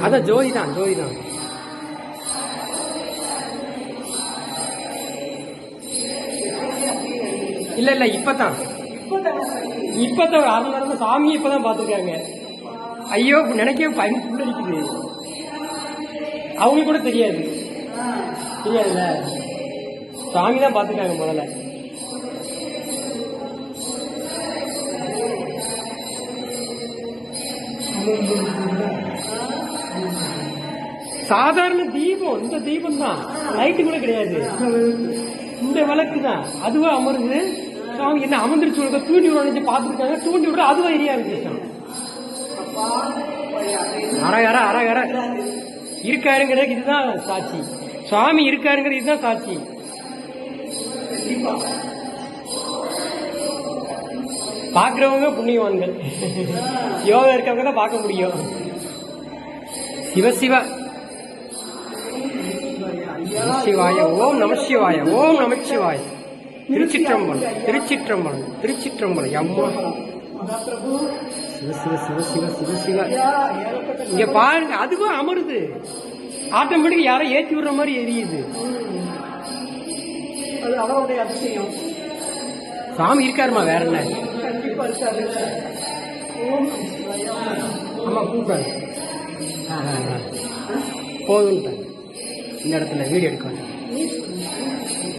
அதான் ஜோதி தான் ஜோதி தான். இல்ல இல்ல இப்பதான் அதனால சாமியை இப்பதான் பாத்துருக்காங்க. ஐயோ நினைக்கவே பயன் புள்ளடிக்குது. அவங்களுக்கு கூட தெரியாதுல்ல, சாமி தான் பாத்துருக்காங்க முதல்ல. சாதாரண தீபம், இந்த தீபம் தான், லைட்டு கூட கிடையாது, இந்த விளக்கு தான். அதுவா அமருது. சாமி என்ன அமர்ந்துருச்சு, தூண்டி விட பாத்துருக்காங்க, தூண்டி விட அதுவா எரியா இருக்கு. அரகர அரகர இருக்காருங்கிறதுக்கு இதுதான் சாட்சி. சுவாமி இருக்காருங்கிறது இதுதான் சாட்சி. பாக்குறவங்க புண்ணியவான்கள், யோகா இருக்கவங்க தான் பார்க்க முடியும். சிவசிவ சிவாய ஓம் நமசிவாய ஓம் நமச்சிவாய. திருச்சிற்றம்பலம் திருச்சிற்றம்பலம் திருச்சிற்றம்பலம். அம்மா சிவ சிவ சிவ சிவ சிவ சிவ. இங்க பாருங்க, அதுவும் அமருது ஆட்டோமேட்டிக். யாரோ ஏற்றி விடுற மாதிரி எரியுது. அவருடைய அதிசயம். சாமி இருக்காருமா, வேற என்ன? ஆமா கூப்பிட்டாரு. போதும் இந்த இடத்துல வீடியோ எடுக்க